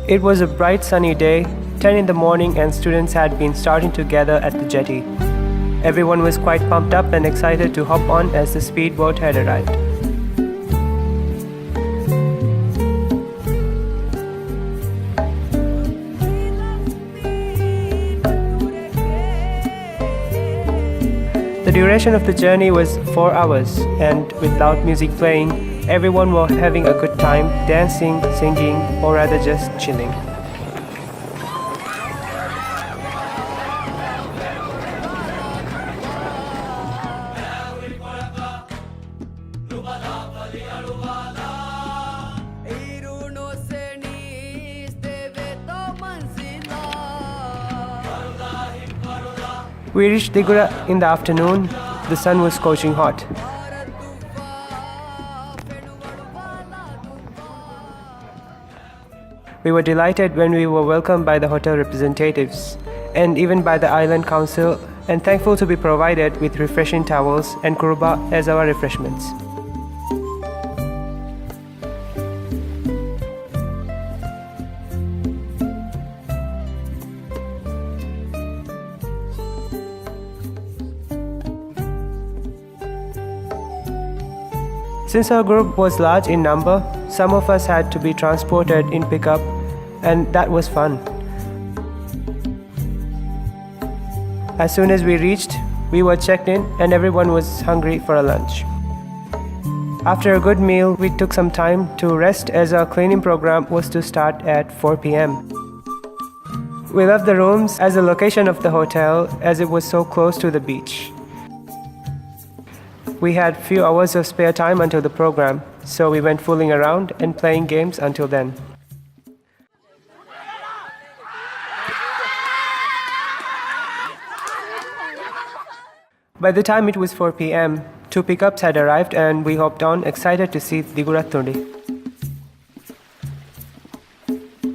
It was a bright sunny day, 10 in the morning, and students had been starting to gather at the jetty. Everyone was quite pumped up and excited to hop on as the speedboat had arrived. The duration of the journey was 4 hours, and with loud music playing, everyone were having a good time, dancing, singing, or rather just chilling. We reached Dhigurah in the afternoon. The sun was scorching hot. We were delighted when we were welcomed by the hotel representatives and even by the island council, and thankful to be provided with refreshing towels and kuruba as our refreshments. Since our group was large in number, some of us had to be transported in pickup, and that was fun. As soon as we reached, we were checked in and everyone was hungry for a lunch. After a good meal, we took some time to rest as our cleaning program was to start at 4 p.m. We loved the rooms as the location of the hotel as it was so close to the beach. We had few hours of spare time until the program, so we went fooling around and playing games until then. By the time it was 4 p.m., 2 pickups had arrived and we hopped on, excited to see Dhigurah.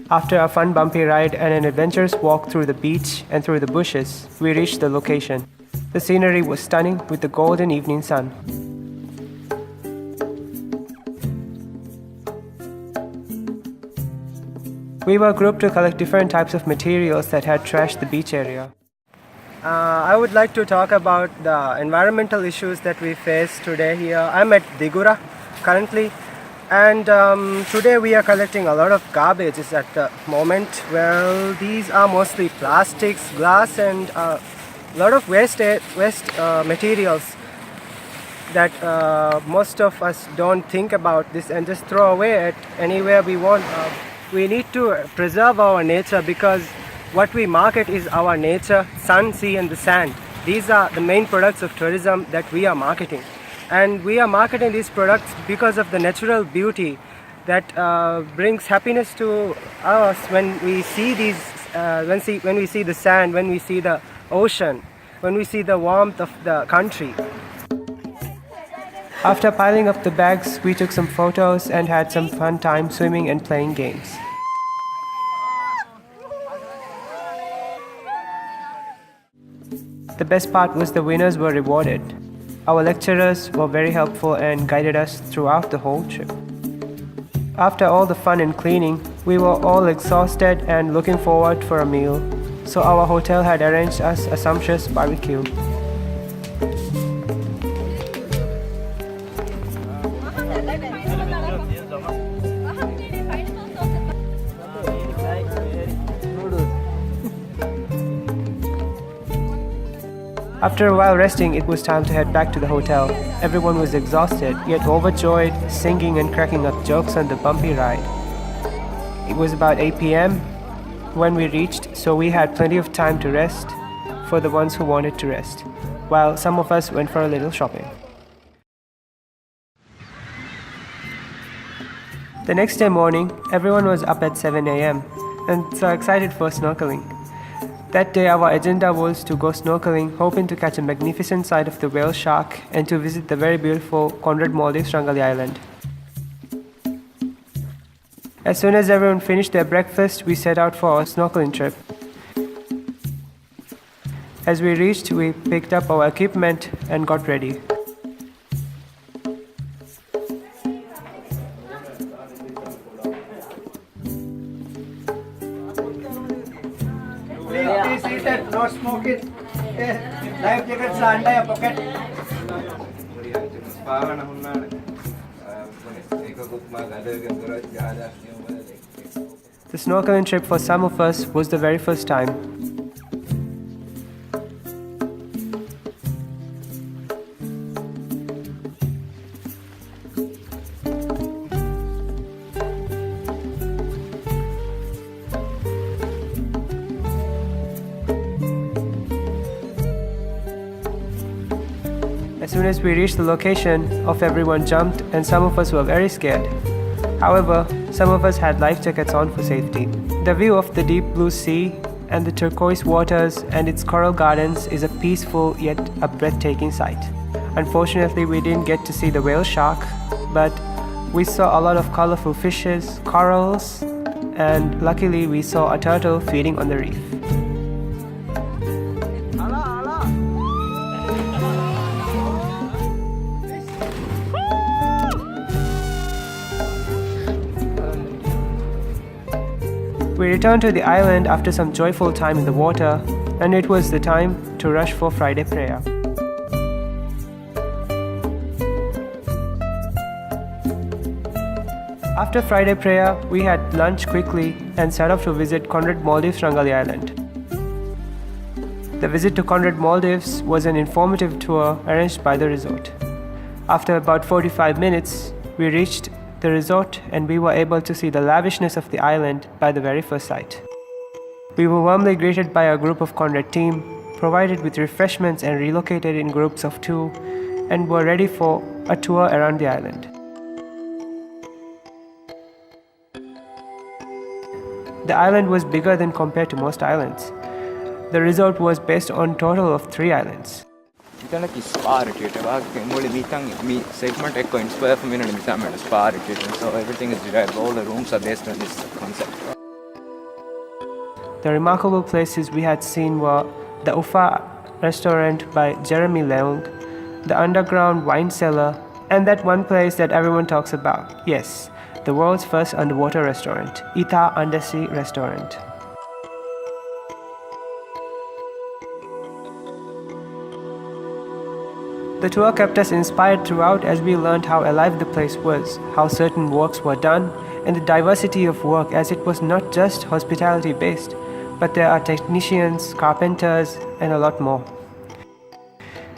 After a fun bumpy ride and an adventurous walk through the beach and through the bushes, we reached the location. The scenery was stunning with the golden evening sun. We were grouped to collect different types of materials that had trashed the beach area. I would like to talk about the environmental issues that we face today here. I'm at Dhigurah currently, and today we are collecting a lot of garbages at the moment. Well, these are mostly plastics, glass, and a lot of waste materials that most of us don't think about this and just throw away at anywhere we want. We need to preserve our nature because what we market is our nature, sun, sea and the sand. These are the main products of tourism that we are marketing. And we are marketing these products because of the natural beauty that brings happiness to us when we see these, when we see the sand, when we see the ocean, when we see the warmth of the country. After piling up the bags, we took some photos and had some fun time swimming and playing games. The best part was the winners were rewarded. Our lecturers were very helpful and guided us throughout the whole trip. After all the fun and cleaning, we were all exhausted and looking forward for a meal, so our hotel had arranged us a sumptuous barbecue. After a while resting, it was time to head back to the hotel. Everyone was exhausted, yet overjoyed, singing and cracking up jokes on the bumpy ride. It was about 8 p.m. when we reached, so we had plenty of time to rest for the ones who wanted to rest, while some of us went for a little shopping. The next day morning, everyone was up at 7 a.m. and so excited for snorkeling. That day our agenda was to go snorkeling, hoping to catch a magnificent sight of the whale shark and to visit the very beautiful Cornard Maldives Rangali Island. As soon as everyone finished their breakfast, we set out for our snorkeling trip. As we reached, we picked up our equipment and got ready. said no smoking. Life jackets are under your pocket. The snorkeling trip for some of us was the very first time. As soon as we reached the location, everyone jumped and some of us were very scared. However, some of us had life jackets on for safety. The view of the deep blue sea and the turquoise waters and its coral gardens is a peaceful yet a breathtaking sight. Unfortunately, we didn't get to see the whale shark, but we saw a lot of colorful fishes, corals, and luckily we saw a turtle feeding on the reef. We returned to the island after some joyful time in the water, and it was the time to rush for Friday prayer. After Friday prayer, we had lunch quickly and set off to visit Conrad Maldives Rangali Island. The visit to Conrad Maldives was an informative tour arranged by the resort. After about 45 minutes, we reached the resort and we were able to see the lavishness of the island by the very first sight. We were warmly greeted by a group of Conrad team, provided with refreshments and relocated in groups of 2, and were ready for a tour around the island. The island was bigger than compared to most islands. The resort was based on a total of 3 islands. It's like a spa retreat. Segment inspired from a spa retreat. So everything is derived. All the rooms are based on this concept. The remarkable places we had seen were the Ufa restaurant by Jeremy Leung, the underground wine cellar, and that one place that everyone talks about. Yes, the world's first underwater restaurant, Ita Undersea Restaurant. The tour kept us inspired throughout as we learned how alive the place was, how certain works were done, and the diversity of work, as it was not just hospitality based, but there are technicians, carpenters, and a lot more.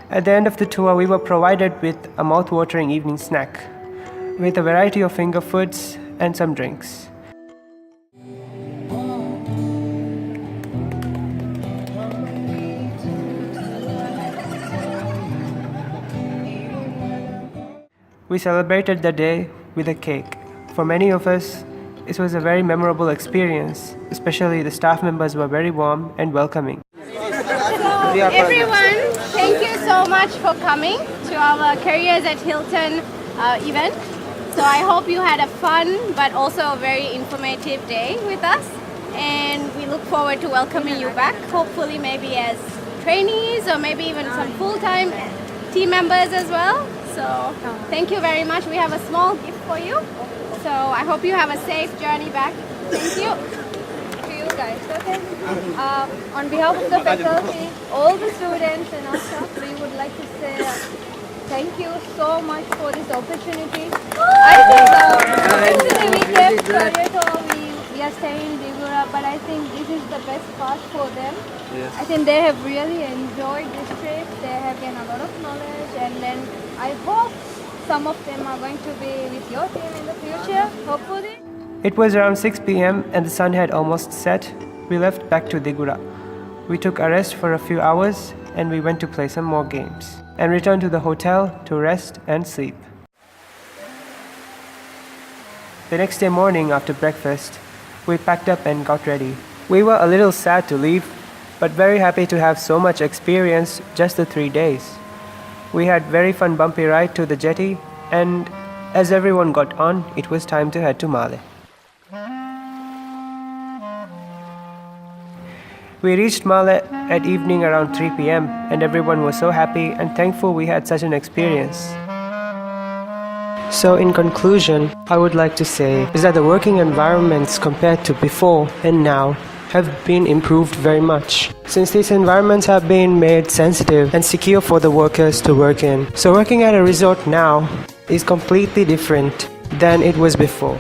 At the end of the tour, we were provided with a mouth-watering evening snack, with a variety of finger foods and some drinks. We celebrated the day with a cake. For many of us, it was a very memorable experience, especially the staff members were very warm and welcoming. Everyone, thank you so much for coming to our Careers at Hilton event. So I hope you had a fun but also a very informative day with us, and we look forward to welcoming you back, hopefully maybe as trainees or maybe even some full-time team members as well. So thank you very much. We have a small gift for you. So I hope you have a safe journey back. Thank you to you guys. Okay. On behalf of the faculty, all the students and our staff, we would like to say thank you so much for this opportunity. I think since we came to Narrator, we are staying in Dhigurah, but I think this is the best part for them. Yes. I think they have really enjoyed this trip. They have gained a lot of knowledge, and then I hope some of them are going to be with your team in the future, hopefully. It was around 6 p.m. and the sun had almost set. We left back to Dhigurah. We took a rest for a few hours and we went to play some more games and returned to the hotel to rest and sleep. The next day morning after breakfast, we packed up and got ready. We were a little sad to leave, but very happy to have so much experience just the 3 days. We had very fun bumpy ride to the jetty, and as everyone got on, it was time to head to Malé. We reached Malé at evening around 3 p.m. and everyone was so happy and thankful we had such an experience. So in conclusion, I would like to say is that the working environments compared to before and now have been improved very much, since these environments have been made sensitive and secure for the workers to work in. So working at a resort now is completely different than it was before.